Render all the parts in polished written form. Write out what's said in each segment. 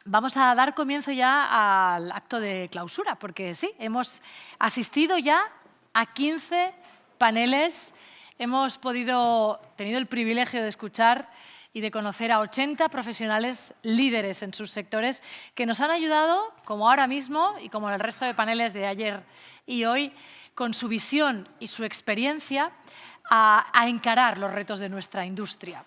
Vamos a dar comienzo ya al acto de clausura, porque sí, hemos asistido ya a 15 paneles, hemos tenido el privilegio de escuchar y de conocer a 80 profesionales líderes en sus sectores que nos han ayudado, como ahora mismo y como en el resto de paneles de ayer y hoy, con su visión y su experiencia, a encarar los retos de nuestra industria,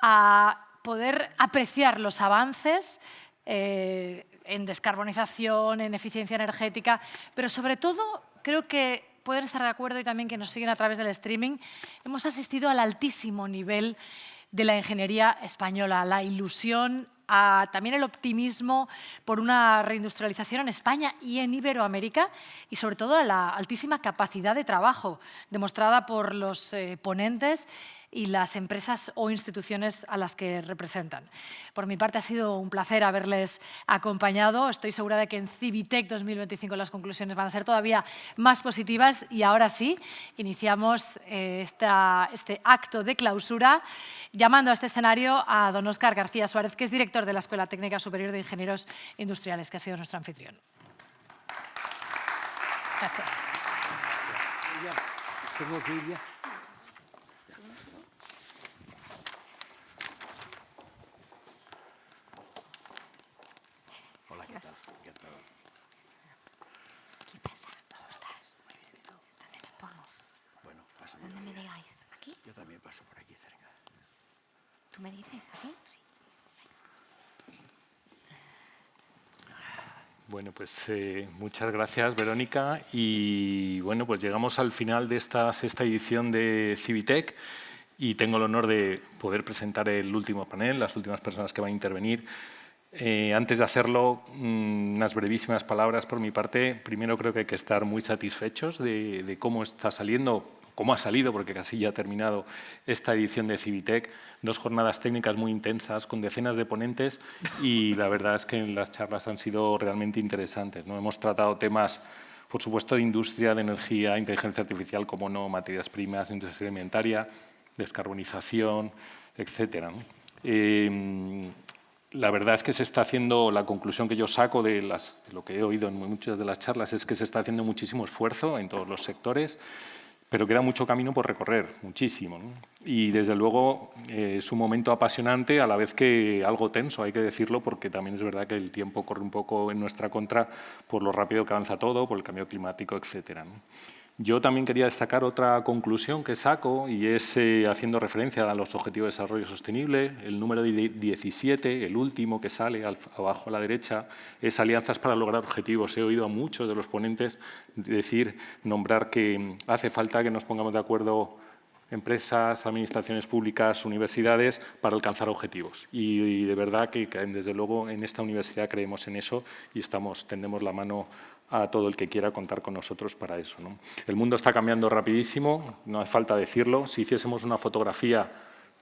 a poder apreciar los avances en descarbonización, en eficiencia energética, pero sobre todo creo que pueden estar de acuerdo y también que nos siguen a través del streaming, hemos asistido al altísimo nivel de la ingeniería española, la ilusión, también el optimismo por una reindustrialización en España y en Iberoamérica y sobre todo a la altísima capacidad de trabajo demostrada por los ponentes y las empresas o instituciones a las que representan. Por mi parte ha sido un placer haberles acompañado. Estoy segura de que en Civitec 2025 las conclusiones van a ser todavía más positivas y ahora sí, iniciamos este acto de clausura llamando a este escenario a don Óscar García Suárez, que es director de la Escuela Técnica Superior de Ingenieros Industriales, que ha sido nuestro anfitrión. Gracias. ¿Tengo que ir ya? Hola, ¿qué tal? ¿Qué tal? ¿Qué pasa? ¿Cómo estás? ¿Dónde me pongo? Bueno, paso ¿Dónde me digáis? ¿Aquí? Yo también paso por aquí cerca. ¿Tú me dices? ¿Aquí? Sí. Bueno, pues muchas gracias, Verónica. Y bueno, pues llegamos al final de esta sexta edición de Civitec y tengo el honor de poder presentar el último panel, las últimas personas que van a intervenir. Antes de hacerlo, unas brevísimas palabras por mi parte. Primero, creo que hay que estar muy satisfechos de cómo está saliendo, cómo ha salido, porque casi ya ha terminado esta edición de Civitec. 2 jornadas técnicas muy intensas, con decenas de ponentes y la verdad es que las charlas han sido realmente interesantes, ¿no? Hemos tratado temas, por supuesto, de industria, de energía, inteligencia artificial, como no, materias primas, industria alimentaria, descarbonización, etcétera, ¿no? La verdad es que se está haciendo, la conclusión que yo saco de lo que he oído en muchas de las charlas es que se está haciendo muchísimo esfuerzo en todos los sectores, pero queda mucho camino por recorrer, muchísimo, ¿no? Y desde luego es un momento apasionante, a la vez que algo tenso, hay que decirlo, porque también es verdad que el tiempo corre un poco en nuestra contra por lo rápido que avanza todo, por el cambio climático, etcétera, ¿no? Yo también quería destacar otra conclusión que saco y es haciendo referencia a los Objetivos de Desarrollo Sostenible, el número 17, el último que sale abajo a la derecha, es alianzas para lograr objetivos. He oído a muchos de los ponentes nombrar que hace falta que nos pongamos de acuerdo empresas, administraciones públicas, universidades, para alcanzar objetivos. Y de verdad que desde luego en esta universidad creemos en eso y tendemos la mano a todo el que quiera contar con nosotros para eso, ¿no? El mundo está cambiando rapidísimo, no hace falta decirlo. Si hiciésemos una fotografía,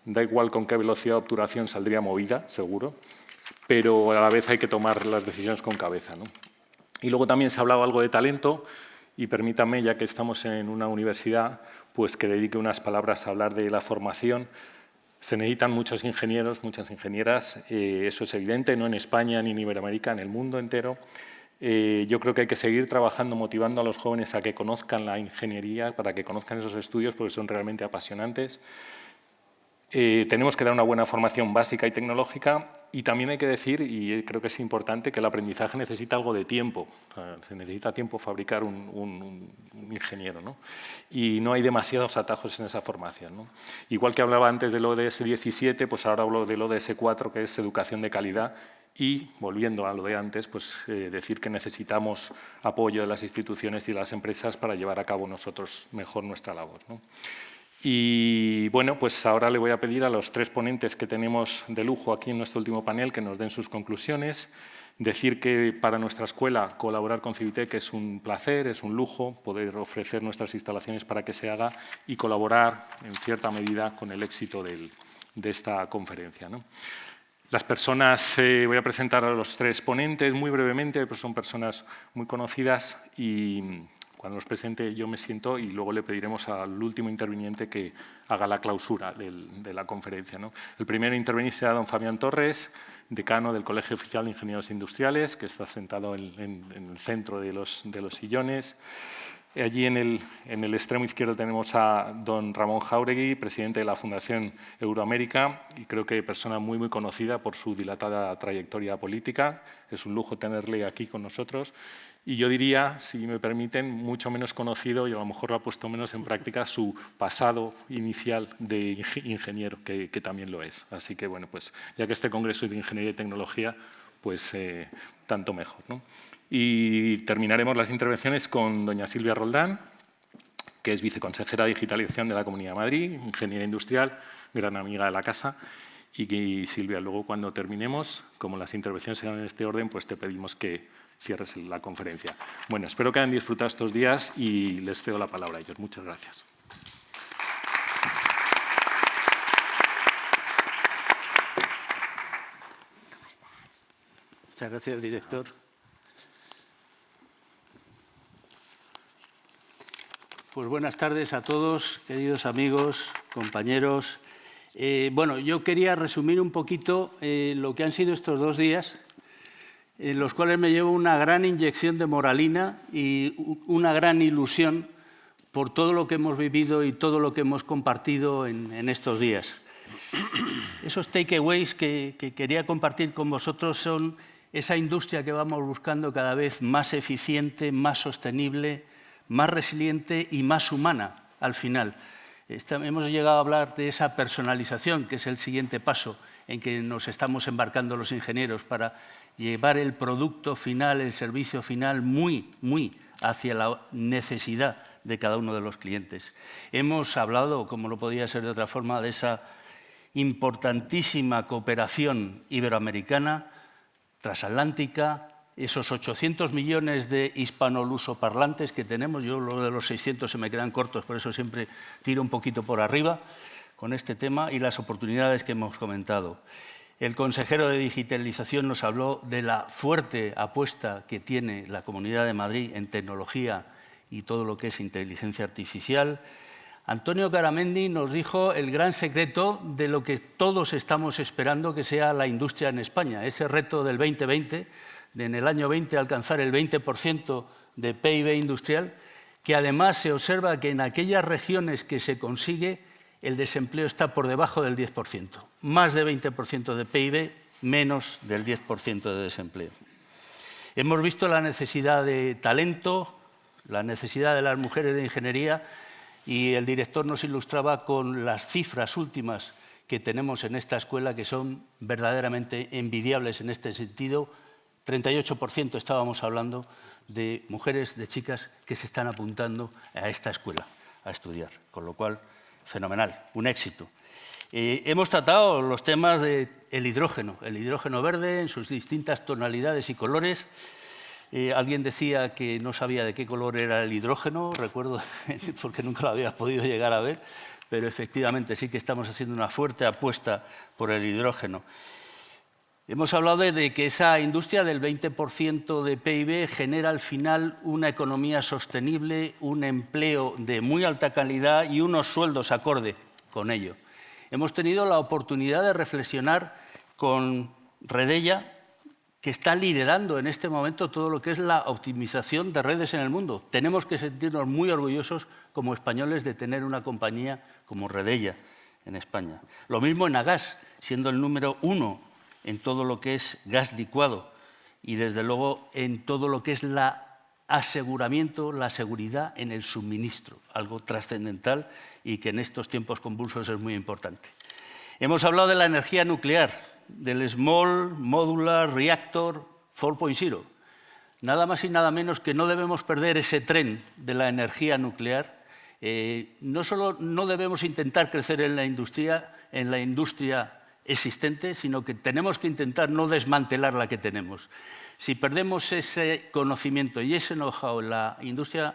da igual con qué velocidad de obturación saldría movida, seguro, pero a la vez hay que tomar las decisiones con cabeza, ¿no? Y luego también se ha hablado algo de talento y permítanme, ya que estamos en una universidad, pues que dedique unas palabras a hablar de la formación. Se necesitan muchos ingenieros, muchas ingenieras, eso es evidente, no en España ni en Iberoamérica, en el mundo entero. Yo creo que hay que seguir trabajando, motivando a los jóvenes a que conozcan la ingeniería, para que conozcan esos estudios, porque son realmente apasionantes. Tenemos que dar una buena formación básica y tecnológica y también hay que decir, y creo que es importante, que el aprendizaje necesita algo de tiempo. O sea, se necesita tiempo fabricar un ingeniero, ¿no? Y no hay demasiados atajos en esa formación, ¿no? Igual que hablaba antes del ODS 17, pues ahora hablo del ODS 4, que es educación de calidad. Y, volviendo a lo de antes, pues decir que necesitamos apoyo de las instituciones y de las empresas para llevar a cabo nosotros mejor nuestra labor, ¿no? Y bueno, pues ahora le voy a pedir a los 3 ponentes que tenemos de lujo aquí en nuestro último panel que nos den sus conclusiones. Decir que para nuestra escuela colaborar con Civitec es un placer, es un lujo poder ofrecer nuestras instalaciones para que se haga y colaborar en cierta medida con el éxito de esta conferencia, ¿no? Las personas, voy a presentar a los 3 ponentes muy brevemente, pues son personas muy conocidas y cuando los presente yo me siento y luego le pediremos al último interviniente que haga la clausura de la conferencia, ¿no? El primero intervenir será don Fabián Torres, decano del Colegio Oficial de Ingenieros Industriales, que está sentado en el centro de los sillones. Allí en el extremo izquierdo tenemos a don Ramón Jáuregui, presidente de la Fundación Euroamérica, y creo que persona muy conocida por su dilatada trayectoria política. Es un lujo tenerle aquí con nosotros. Y yo diría, si me permiten, mucho menos conocido y a lo mejor lo ha puesto menos en práctica su pasado inicial de ingeniero, que también lo es. Así que, bueno, pues ya que este congreso es de Ingeniería y Tecnología, pues tanto mejor, ¿no? Y terminaremos las intervenciones con doña Silvia Roldán, que es viceconsejera de Digitalización de la Comunidad de Madrid, ingeniera industrial, gran amiga de la casa. Y Silvia, luego cuando terminemos, como las intervenciones serán en este orden, pues te pedimos que cierres la conferencia. Bueno, espero que hayan disfrutado estos días y les cedo la palabra a ellos. Muchas gracias. Muchas gracias, director. Pues buenas tardes a todos, queridos amigos, compañeros. Bueno, yo quería resumir un poquito lo que han sido estos 2 días, en los cuales me llevo una gran inyección de moralina y una gran ilusión por todo lo que hemos vivido y todo lo que hemos compartido en estos días. Esos takeaways que quería compartir con vosotros son esa industria que vamos buscando cada vez más eficiente, más sostenible, más resiliente y más humana al final. Hemos llegado a hablar de esa personalización, que es el siguiente paso en que nos estamos embarcando los ingenieros para llevar el producto final, el servicio final muy hacia la necesidad de cada uno de los clientes. Hemos hablado, como no podía ser de otra forma, de esa importantísima cooperación iberoamericana, transatlántica, esos 800 millones de hispanolusoparlantes que tenemos. Yo lo de los 600 se me quedan cortos, por eso siempre tiro un poquito por arriba con este tema, y las oportunidades que hemos comentado. El consejero de Digitalización nos habló de la fuerte apuesta que tiene la Comunidad de Madrid en tecnología y todo lo que es inteligencia artificial. Antonio Garamendi nos dijo el gran secreto de lo que todos estamos esperando que sea la industria en España, ese reto del 2020, de en el año 20 alcanzar el 20% de PIB industrial, que además se observa que en aquellas regiones que se consigue el desempleo está por debajo del 10%. Más de 20% de PIB, menos del 10% de desempleo. Hemos visto la necesidad de talento, la necesidad de las mujeres de ingeniería, y el director nos ilustraba con las cifras últimas que tenemos en esta escuela, que son verdaderamente envidiables en este sentido. 38% estábamos hablando de mujeres, de chicas que se están apuntando a esta escuela a estudiar, con lo cual, fenomenal, un éxito. Hemos tratado los temas del hidrógeno verde en sus distintas tonalidades y colores. Alguien decía que no sabía de qué color era el hidrógeno, recuerdo, porque nunca lo había podido llegar a ver, pero efectivamente sí que estamos haciendo una fuerte apuesta por el hidrógeno. Hemos hablado de que esa industria del 20% de PIB genera al final una economía sostenible, un empleo de muy alta calidad y unos sueldos acorde con ello. Hemos tenido la oportunidad de reflexionar con Redella, que está liderando en este momento todo lo que es la optimización de redes en el mundo. Tenemos que sentirnos muy orgullosos como españoles de tener una compañía como Redella en España. Lo mismo en Agas, siendo el número 1 en todo lo que es gas licuado y, desde luego, en todo lo que es la aseguramiento, la seguridad en el suministro, algo trascendental y que en estos tiempos convulsos es muy importante. Hemos hablado de la energía nuclear, del Small Modular Reactor 4.0. Nada más y nada menos que no debemos perder ese tren de la energía nuclear. No solo no debemos intentar crecer en la industria existente, sino que tenemos que intentar no desmantelar la que tenemos. Si perdemos ese conocimiento y ese know-how en la industria,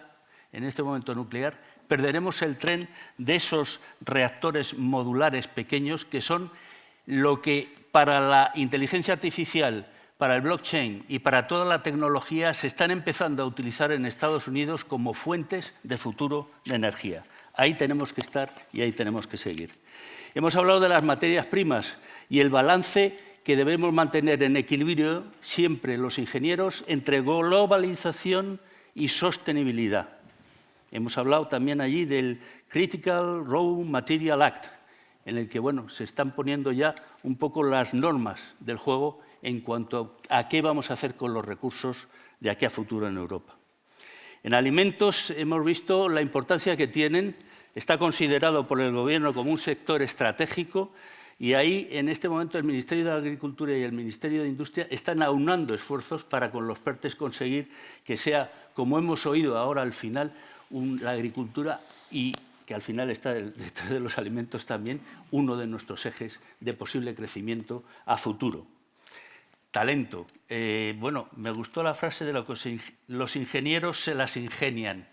en este momento nuclear, perderemos el tren de esos reactores modulares pequeños que son lo que para la inteligencia artificial, para el blockchain y para toda la tecnología se están empezando a utilizar en Estados Unidos como fuentes de futuro de energía. Ahí tenemos que estar y ahí tenemos que seguir. Hemos hablado de las materias primas y el balance que debemos mantener en equilibrio siempre los ingenieros entre globalización y sostenibilidad. Hemos hablado también allí del Critical Raw Material Act, en el que se están poniendo ya un poco las normas del juego en cuanto a qué vamos a hacer con los recursos de aquí a futuro en Europa. En alimentos hemos visto la importancia que tienen, está considerado por el Gobierno como un sector estratégico y ahí en este momento el Ministerio de Agricultura y el Ministerio de Industria están aunando esfuerzos para con los PERTEs conseguir que sea, como hemos oído ahora al final, la agricultura y que al final está detrás de los alimentos también uno de nuestros ejes de posible crecimiento a futuro. Talento. Me gustó la frase de los ingenieros se las ingenian.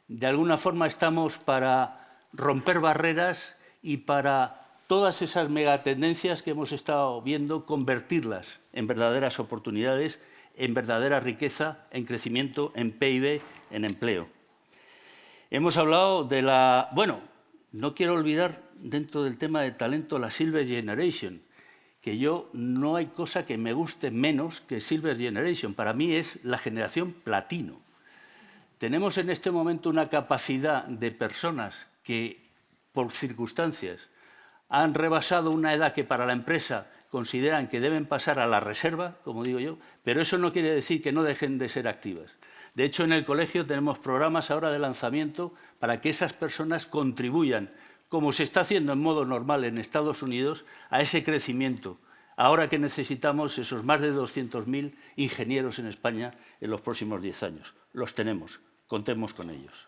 De alguna forma estamos para romper barreras y para todas esas megatendencias que hemos estado viendo, convertirlas en verdaderas oportunidades, en verdadera riqueza, en crecimiento, en PIB, en empleo. Hemos hablado de la... no quiero olvidar dentro del tema de talento la Silver Generation, que no hay cosa que me guste menos que Silver Generation. Para mí es la generación platino. Tenemos en este momento una capacidad de personas que, por circunstancias, han rebasado una edad que para la empresa consideran que deben pasar a la reserva, como digo yo, pero eso no quiere decir que no dejen de ser activas. De hecho, en el colegio tenemos programas ahora de lanzamiento para que esas personas contribuyan, como se está haciendo en modo normal en Estados Unidos, a ese crecimiento. Ahora que necesitamos esos más de 200.000 ingenieros en España en los próximos 10 años. Los tenemos, contemos con ellos.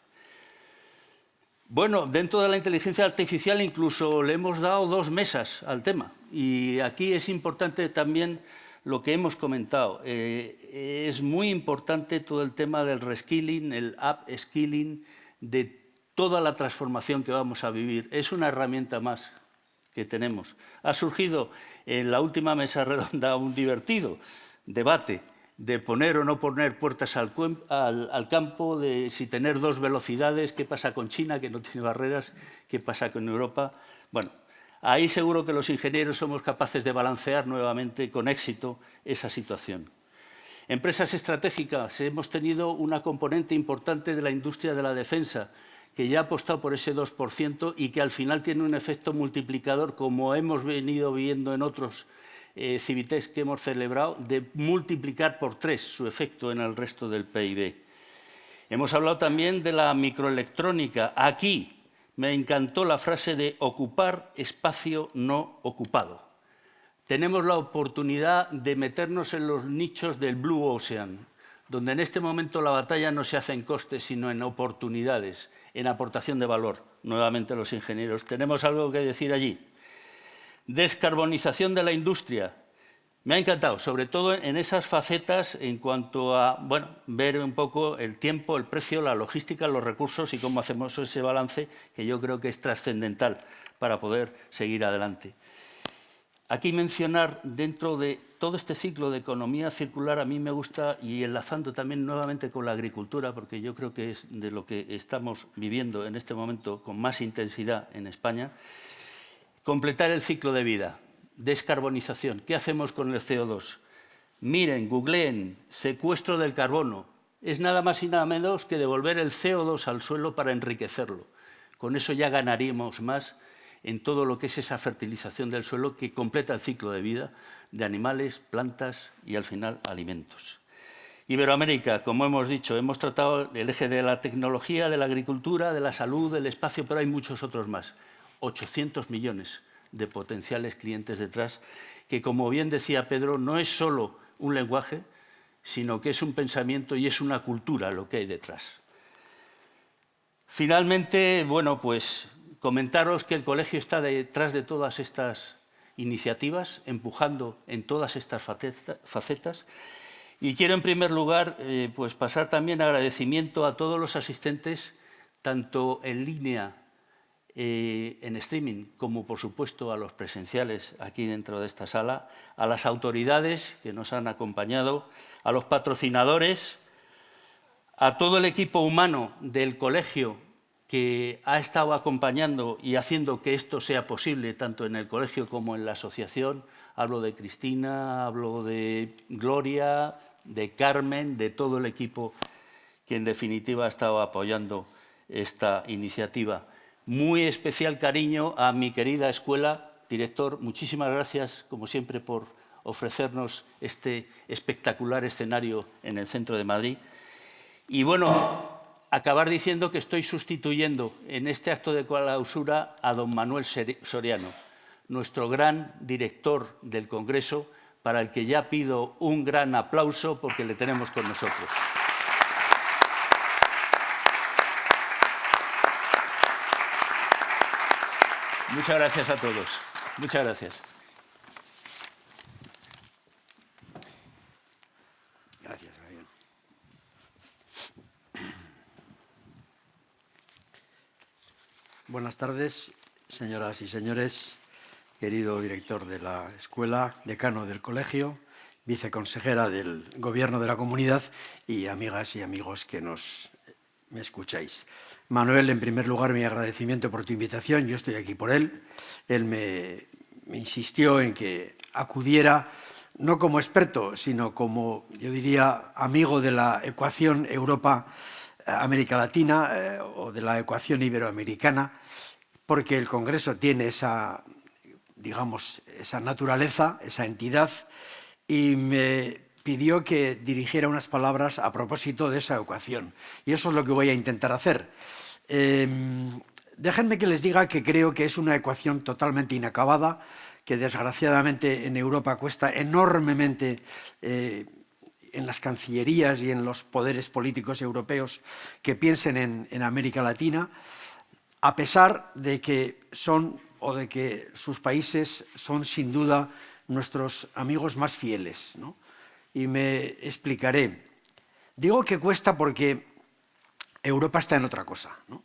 Dentro de la inteligencia artificial incluso le hemos dado 2 mesas al tema. Y aquí es importante también lo que hemos comentado. Es muy importante todo el tema del reskilling, el upskilling, de toda la transformación que vamos a vivir. Es una herramienta más que tenemos. Ha surgido en la última mesa redonda un divertido debate de poner o no poner puertas al campo, de si tener 2 velocidades, qué pasa con China, que no tiene barreras, qué pasa con Europa. Ahí seguro que los ingenieros somos capaces de balancear nuevamente con éxito esa situación. Empresas estratégicas, hemos tenido una componente importante de la industria de la defensa, que ya ha apostado por ese 2% y que al final tiene un efecto multiplicador, como hemos venido viendo en otros Civitex que hemos celebrado, de multiplicar por 3 su efecto en el resto del PIB. Hemos hablado también de la microelectrónica. Aquí me encantó la frase de ocupar espacio no ocupado. Tenemos la oportunidad de meternos en los nichos del Blue Ocean, donde en este momento la batalla no se hace en costes, sino en oportunidades, en aportación de valor. Nuevamente los ingenieros. ¿Tenemos algo que decir allí? Descarbonización de la industria. Me ha encantado, sobre todo en esas facetas en cuanto a ver un poco el tiempo, el precio, la logística, los recursos y cómo hacemos ese balance, que yo creo que es trascendental para poder seguir adelante. Aquí mencionar, dentro de todo este ciclo de economía circular, a mí me gusta, y enlazando también nuevamente con la agricultura, porque yo creo que es de lo que estamos viviendo en este momento con más intensidad en España, completar el ciclo de vida, descarbonización. ¿Qué hacemos con el CO2? Miren, googleen, secuestro del carbono. Es nada más y nada menos que devolver el CO2 al suelo para enriquecerlo. Con eso ya ganaríamos más en todo lo que es esa fertilización del suelo que completa el ciclo de vida de animales, plantas y al final alimentos. Iberoamérica, como hemos dicho, hemos tratado el eje de la tecnología, de la agricultura, de la salud, del espacio, pero hay muchos otros más. 800 millones de potenciales clientes detrás, que como bien decía Pedro, no es solo un lenguaje, sino que es un pensamiento y es una cultura lo que hay detrás. Finalmente, comentaros que el colegio está detrás de todas estas iniciativas, empujando en todas estas facetas. Y quiero, en primer lugar, pasar también agradecimiento a todos los asistentes, tanto en línea, en streaming, como por supuesto a los presenciales aquí dentro de esta sala, a las autoridades que nos han acompañado, a los patrocinadores, a todo el equipo humano del colegio que ha estado acompañando y haciendo que esto sea posible tanto en el colegio como en la asociación, Hablo de Cristina, hablo de Gloria, de Carmen, de todo el equipo que en definitiva ha estado apoyando esta iniciativa. Muy especial cariño a mi querida escuela. Director, muchísimas gracias, como siempre, por ofrecernos este espectacular escenario en el centro de Madrid. Y bueno, acabar diciendo que estoy sustituyendo en este acto de clausura a don Manuel Soriano, nuestro gran director del Congreso, para el que ya pido un gran aplauso porque le tenemos con nosotros. Muchas gracias a todos. Muchas gracias. Gracias, Javier. Buenas tardes, señoras y señores, querido director de la escuela, decano del colegio, viceconsejera del Gobierno de la Comunidad y amigas y amigos que me escucháis. Manuel, en primer lugar, mi agradecimiento por tu invitación. Yo estoy aquí por él. Él me insistió en que acudiera, no como experto, sino como, yo diría, amigo de la ecuación Europa-América Latina o de la ecuación iberoamericana, porque el Congreso tiene esa, digamos, esa naturaleza, esa entidad, y me pidió que dirigiera unas palabras a propósito de esa ecuación. Y eso es lo que voy a intentar hacer. Déjenme que les diga que creo que es una ecuación totalmente inacabada, que desgraciadamente en Europa cuesta enormemente en las cancillerías y en los poderes políticos europeos que piensen en América Latina, a pesar de que de que sus países son sin duda nuestros amigos más fieles, ¿no? Y me explicaré. Digo que cuesta porque Europa está en otra cosa, ¿no?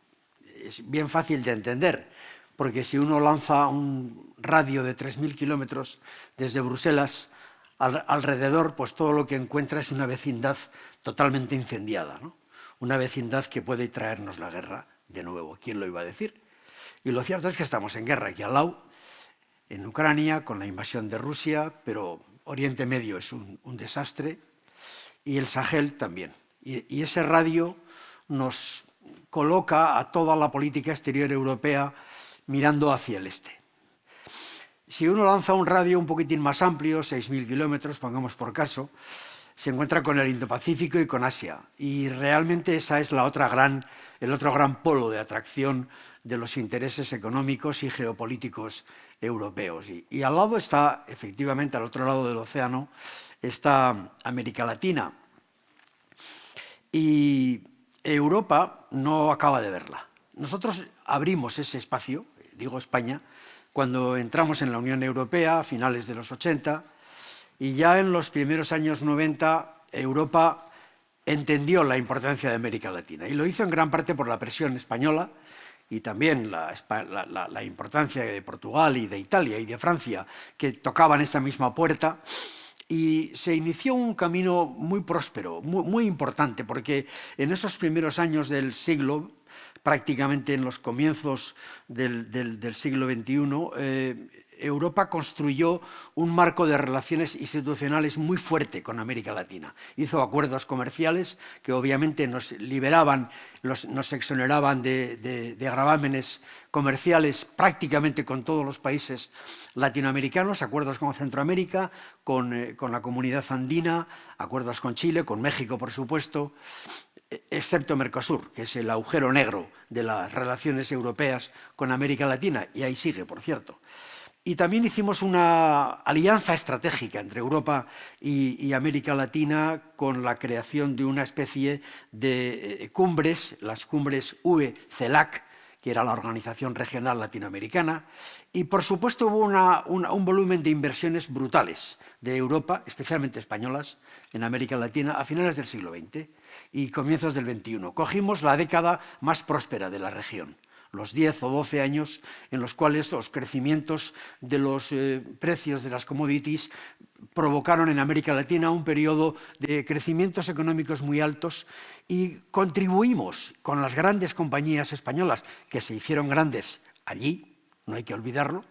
Es bien fácil de entender, porque si uno lanza un radio de 3.000 kilómetros desde Bruselas alrededor, pues todo lo que encuentra es una vecindad totalmente incendiada, ¿no? Una vecindad que puede traernos la guerra de nuevo. ¿Quién lo iba a decir? Y lo cierto es que estamos en guerra aquí al lado, en Ucrania, con la invasión de Rusia, pero Oriente Medio es un desastre, y el Sahel también. Y ese radio nos coloca a toda la política exterior europea mirando hacia el este. Si uno lanza un radio un poquitín más amplio, 6.000 kilómetros, pongamos por caso, se encuentra con el Indo-Pacífico y con Asia. Y realmente esa es el otro gran polo de atracción de los intereses económicos y geopolíticos europeos. Y al lado está, efectivamente, al otro lado del océano, está América Latina. Y Europa no acaba de verla. Nosotros abrimos ese espacio, digo España, cuando entramos en la Unión Europea a finales de los 80, y ya en los primeros años 90 Europa entendió la importancia de América Latina, y lo hizo en gran parte por la presión española y también la importancia de Portugal y de Italia y de Francia, que tocaban esta misma puerta. Y se inició un camino muy próspero, muy importante, porque en esos primeros años del siglo, prácticamente en los comienzos del siglo XXI, Europa construyó un marco de relaciones institucionales muy fuerte con América Latina. Hizo acuerdos comerciales que obviamente nos liberaban, nos exoneraban de gravámenes comerciales prácticamente con todos los países latinoamericanos, acuerdos con Centroamérica, con la Comunidad Andina, acuerdos con Chile, con México, por supuesto, excepto Mercosur, que es el agujero negro de las relaciones europeas con América Latina, y ahí sigue, por cierto. Y también hicimos una alianza estratégica entre Europa y América Latina con la creación de una especie de cumbres, las cumbres UE-CELAC, que era la Organización Regional Latinoamericana, y por supuesto hubo un volumen de inversiones brutales de Europa, especialmente españolas, en América Latina a finales del siglo XX y comienzos del XXI. Cogimos la década más próspera de la región, los 10 o 12 años en los cuales los crecimientos de los precios de las commodities provocaron en América Latina un periodo de crecimientos económicos muy altos, y contribuimos con las grandes compañías españolas, que se hicieron grandes allí, no hay que olvidarlo,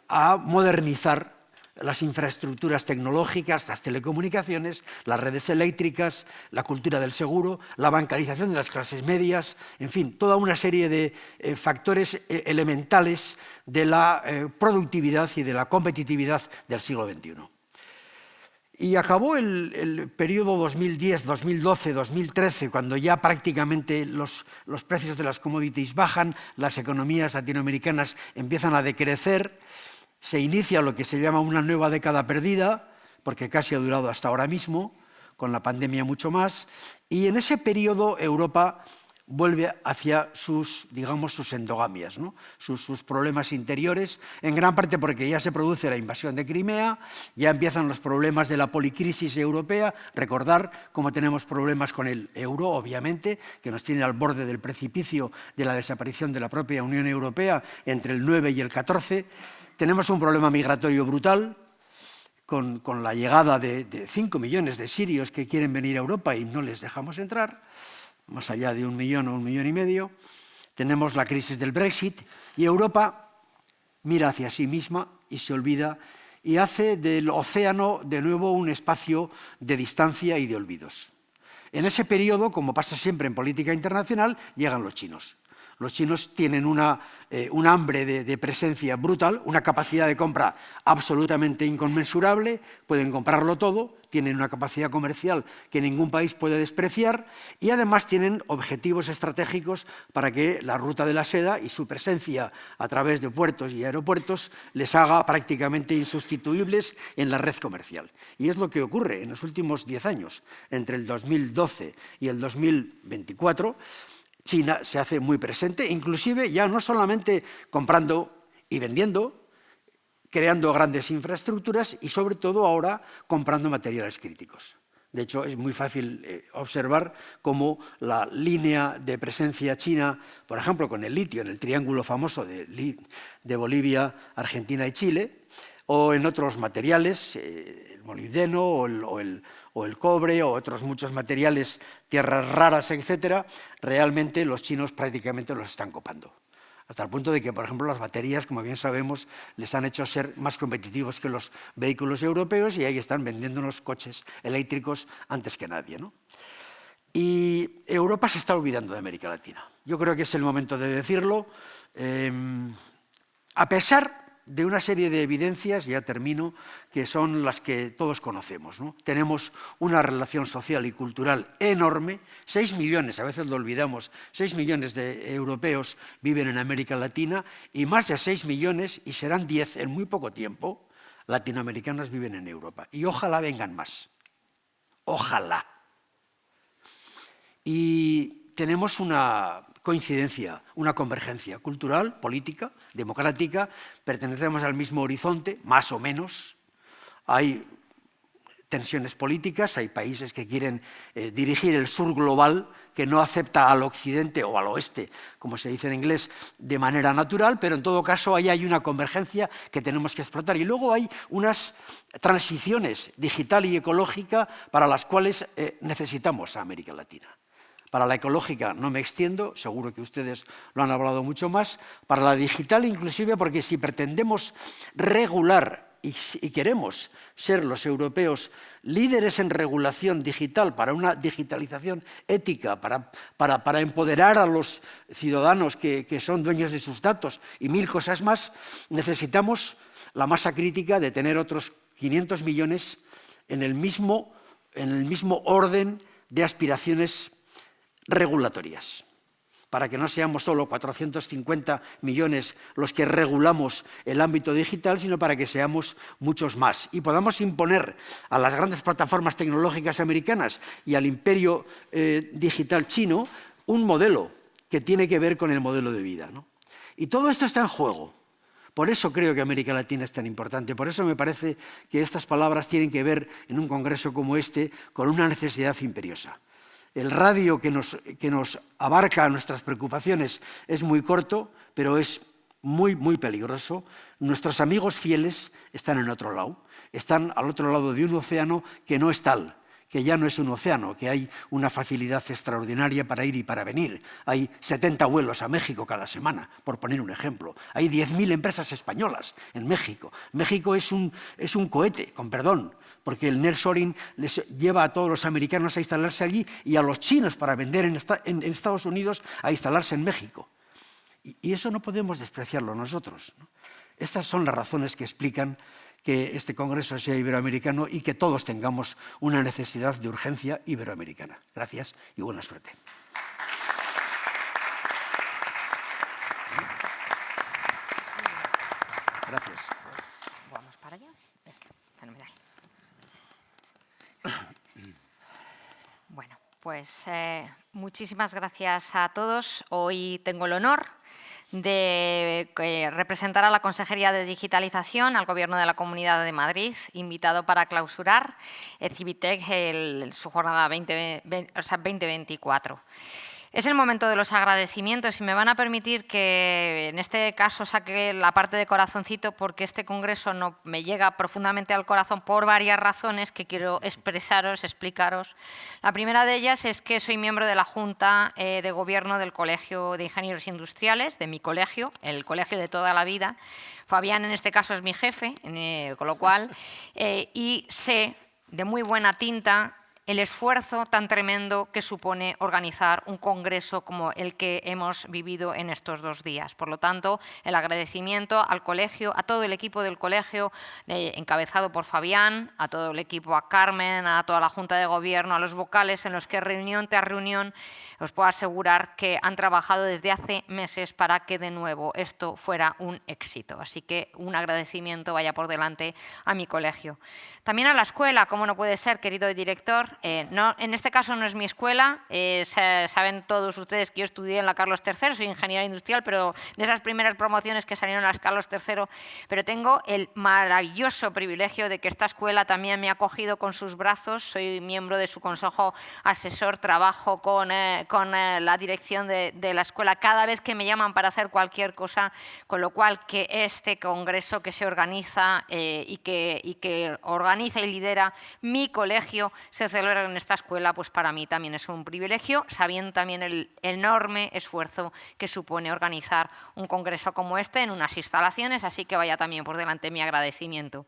a modernizar las infraestructuras tecnológicas, las telecomunicaciones, las redes eléctricas, la cultura del seguro, la bancarización de las clases medias, en fin, toda una serie de factores elementales de la productividad y de la competitividad del siglo XXI. Y acabó el periodo 2010, 2012, 2013, cuando ya prácticamente los precios de las commodities bajan, las economías latinoamericanas empiezan a decrecer, se inicia lo que se llama una nueva década perdida, porque casi ha durado hasta ahora mismo, con la pandemia mucho más, y en ese periodo Europa vuelve hacia sus, digamos, sus endogamias, ¿no? sus problemas interiores, en gran parte porque ya se produce la invasión de Crimea, ya empiezan los problemas de la policrisis europea. Recordar cómo tenemos problemas con el euro, obviamente, que nos tiene al borde del precipicio de la desaparición de la propia Unión Europea entre el 9 y el 14. Tenemos un problema migratorio brutal, con la llegada de 5 millones de sirios que quieren venir a Europa y no les dejamos entrar, más allá de 1 millón o 1,5 millones. Tenemos la crisis del Brexit y Europa mira hacia sí misma y se olvida y hace del océano de nuevo un espacio de distancia y de olvidos. En ese periodo, como pasa siempre en política internacional, llegan los chinos. Los chinos tienen un hambre de presencia brutal, una capacidad de compra absolutamente inconmensurable, pueden comprarlo todo, tienen una capacidad comercial que ningún país puede despreciar y además tienen objetivos estratégicos para que la ruta de la seda y su presencia a través de puertos y aeropuertos les haga prácticamente insustituibles en la red comercial. Y es lo que ocurre en los últimos 10 años, entre el 2012 y el 2024, China se hace muy presente, inclusive ya no solamente comprando y vendiendo, creando grandes infraestructuras y sobre todo ahora comprando materiales críticos. De hecho, es muy fácil observar cómo la línea de presencia china, por ejemplo, con el litio en el triángulo famoso de Bolivia, Argentina y Chile, o en otros materiales, el molibdeno o el cobre o otros muchos materiales, tierras raras, etcétera, realmente los chinos prácticamente los están copando. Hasta el punto de que, por ejemplo, las baterías, como bien sabemos, les han hecho ser más competitivos que los vehículos europeos y ahí están vendiéndonos coches eléctricos antes que nadie, ¿no? Y Europa se está olvidando de América Latina. Yo creo que es el momento de decirlo. A pesar de una serie de evidencias, ya termino, que son las que todos conocemos, ¿no? Tenemos una relación social y cultural enorme, 6 millones, a veces lo olvidamos, 6 millones de europeos viven en América Latina y más de 6 millones, y serán 10 en muy poco tiempo, latinoamericanos viven en Europa. Y ojalá vengan más, ojalá. Y tenemos una coincidencia, una convergencia cultural, política, democrática, pertenecemos al mismo horizonte, más o menos. Hay tensiones políticas, hay países que quieren dirigir el sur global, que no acepta al occidente o al oeste, como se dice en inglés, de manera natural, pero en todo caso ahí hay una convergencia que tenemos que explotar. Y luego hay unas transiciones digital y ecológica para las cuales necesitamos a América Latina. Para la ecológica no me extiendo, seguro que ustedes lo han hablado mucho más. Para la digital inclusive, porque si pretendemos regular y queremos ser los europeos líderes en regulación digital, para una digitalización ética, para empoderar a los ciudadanos que son dueños de sus datos y 1000 cosas más, necesitamos la masa crítica de tener otros 500 millones en el mismo orden de aspiraciones regulatorias, para que no seamos solo 450 millones los que regulamos el ámbito digital, sino para que seamos muchos más y podamos imponer a las grandes plataformas tecnológicas americanas y al imperio digital chino un modelo que tiene que ver con el modelo de vida, ¿no? Y todo esto está en juego. Por eso creo que América Latina es tan importante, por eso me parece que estas palabras tienen que ver en un congreso como este con una necesidad imperiosa. El radio que nos abarca nuestras preocupaciones es muy corto, pero es muy, muy peligroso. Nuestros amigos fieles están en otro lado, están al otro lado de un océano que no es tal, que ya no es un océano, que hay una facilidad extraordinaria para ir y para venir. Hay 70 vuelos a México cada semana, por poner un ejemplo. Hay 10.000 empresas españolas en México. México es un cohete, con perdón, porque el nearshoring les lleva a todos los americanos a instalarse allí y a los chinos para vender en Estados Unidos a instalarse en México. Y eso no podemos despreciarlo nosotros, ¿no? Estas son las razones que explican que este Congreso sea iberoamericano y que todos tengamos una necesidad de urgencia iberoamericana. Gracias y buena suerte. Gracias. Pues vamos para allá. Venga, fenomenal. Bueno, pues muchísimas gracias a todos. Hoy tengo el honor de representar a la Consejería de Digitalización, al Gobierno de la Comunidad de Madrid, invitado para clausurar Civitec su jornada 2024. Es el momento de los agradecimientos y me van a permitir que en este caso saque la parte de corazoncito porque este congreso no me llega profundamente al corazón por varias razones que quiero explicaros. La primera de ellas es que soy miembro de la Junta de Gobierno del Colegio de Ingenieros Industriales, de mi colegio, el colegio de toda la vida. Fabián en este caso es mi jefe, con lo cual, y sé de muy buena tinta el esfuerzo tan tremendo que supone organizar un congreso como el que hemos vivido en estos 2 días. Por lo tanto, el agradecimiento al colegio, a todo el equipo del colegio, encabezado por Fabián, a todo el equipo, a Carmen, a toda la Junta de Gobierno, a los vocales, en los que reunión tras reunión os puedo asegurar que han trabajado desde hace meses para que de nuevo esto fuera un éxito. Así que un agradecimiento vaya por delante a mi colegio. También a la escuela, como no puede ser, querido director. En este caso no es mi escuela, saben todos ustedes que yo estudié en la Carlos III, soy ingeniera industrial, pero de esas primeras promociones que salieron en la Carlos III, pero tengo el maravilloso privilegio de que esta escuela también me ha acogido con sus brazos, soy miembro de su consejo asesor, trabajo con la dirección de la escuela cada vez que me llaman para hacer cualquier cosa, con lo cual que este congreso que se organiza y que organiza y lidera mi colegio se celebra en esta escuela, pues para mí también es un privilegio, sabiendo también el enorme esfuerzo que supone organizar un congreso como este en unas instalaciones, así que vaya también por delante mi agradecimiento.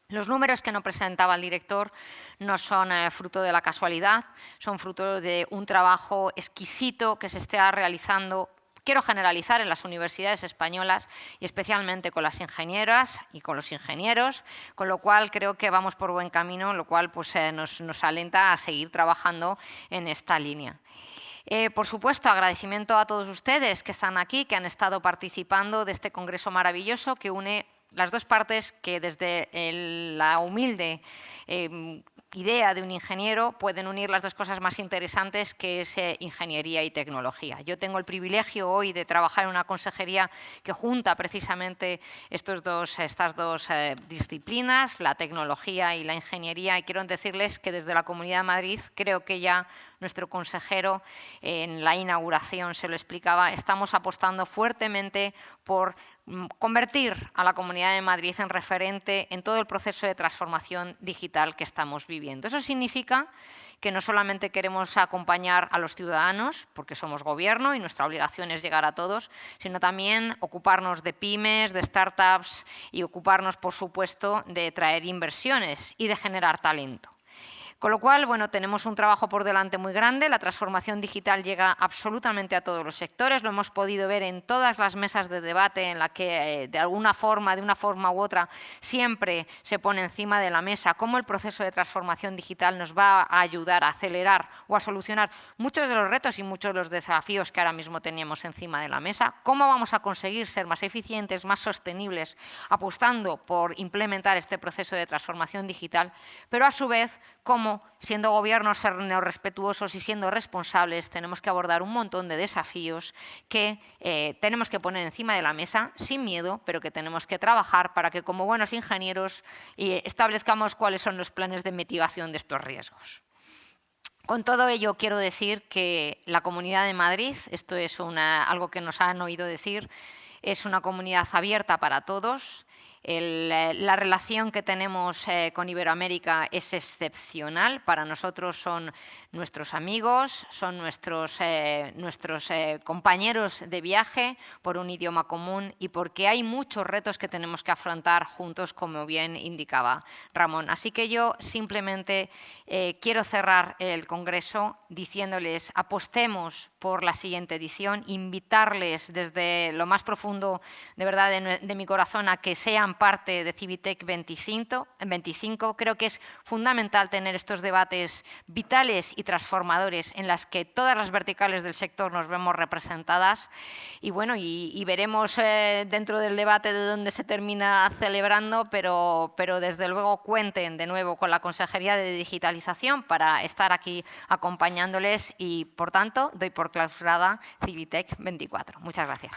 Los números que nos presentaba el director no son fruto de la casualidad, son fruto de un trabajo exquisito que se está realizando. Quiero generalizar en las universidades españolas y especialmente con las ingenieras y con los ingenieros, con lo cual creo que vamos por buen camino, lo cual pues, nos alenta a seguir trabajando en esta línea. Por supuesto, agradecimiento a todos ustedes que están aquí, que han estado participando de este congreso maravilloso que une las dos partes que desde la humilde idea de un ingeniero pueden unir las dos cosas más interesantes que es ingeniería y tecnología. Yo tengo el privilegio hoy de trabajar en una consejería que junta precisamente estas dos disciplinas, la tecnología y la ingeniería, y quiero decirles que desde la Comunidad de Madrid creo que ya nuestro consejero en la inauguración se lo explicaba, estamos apostando fuertemente por convertir a la Comunidad de Madrid en referente en todo el proceso de transformación digital que estamos viviendo. Eso significa que no solamente queremos acompañar a los ciudadanos, porque somos gobierno y nuestra obligación es llegar a todos, sino también ocuparnos de pymes, de startups y ocuparnos, por supuesto, de traer inversiones y de generar talento. Con lo cual, bueno, tenemos un trabajo por delante muy grande, la transformación digital llega absolutamente a todos los sectores, lo hemos podido ver en todas las mesas de debate en la que de una forma u otra, siempre se pone encima de la mesa cómo el proceso de transformación digital nos va a ayudar a acelerar o a solucionar muchos de los retos y muchos de los desafíos que ahora mismo tenemos encima de la mesa, cómo vamos a conseguir ser más eficientes, más sostenibles, apostando por implementar este proceso de transformación digital, pero a su vez, cómo siendo gobiernos respetuosos y siendo responsables tenemos que abordar un montón de desafíos que tenemos que poner encima de la mesa sin miedo, pero que tenemos que trabajar para que como buenos ingenieros establezcamos cuáles son los planes de mitigación de estos riesgos. Con todo ello quiero decir que la Comunidad de Madrid, esto es algo que nos han oído decir, es una comunidad abierta para todos. La relación que tenemos con Iberoamérica es excepcional. Para nosotros son nuestros amigos, son nuestros compañeros de viaje por un idioma común y porque hay muchos retos que tenemos que afrontar juntos, como bien indicaba Ramón. Así que yo simplemente quiero cerrar el Congreso diciéndoles apostemos por la siguiente edición, invitarles desde lo más profundo de verdad de mi corazón a que sean parte de Civitec 25. Creo que es fundamental tener estos debates vitales y transformadores en las que todas las verticales del sector nos vemos representadas y bueno, y veremos dentro del debate de dónde se termina celebrando, pero desde luego cuenten de nuevo con la Consejería de Digitalización para estar aquí acompañándoles y por tanto doy por clausurada Civitec 24. Muchas gracias.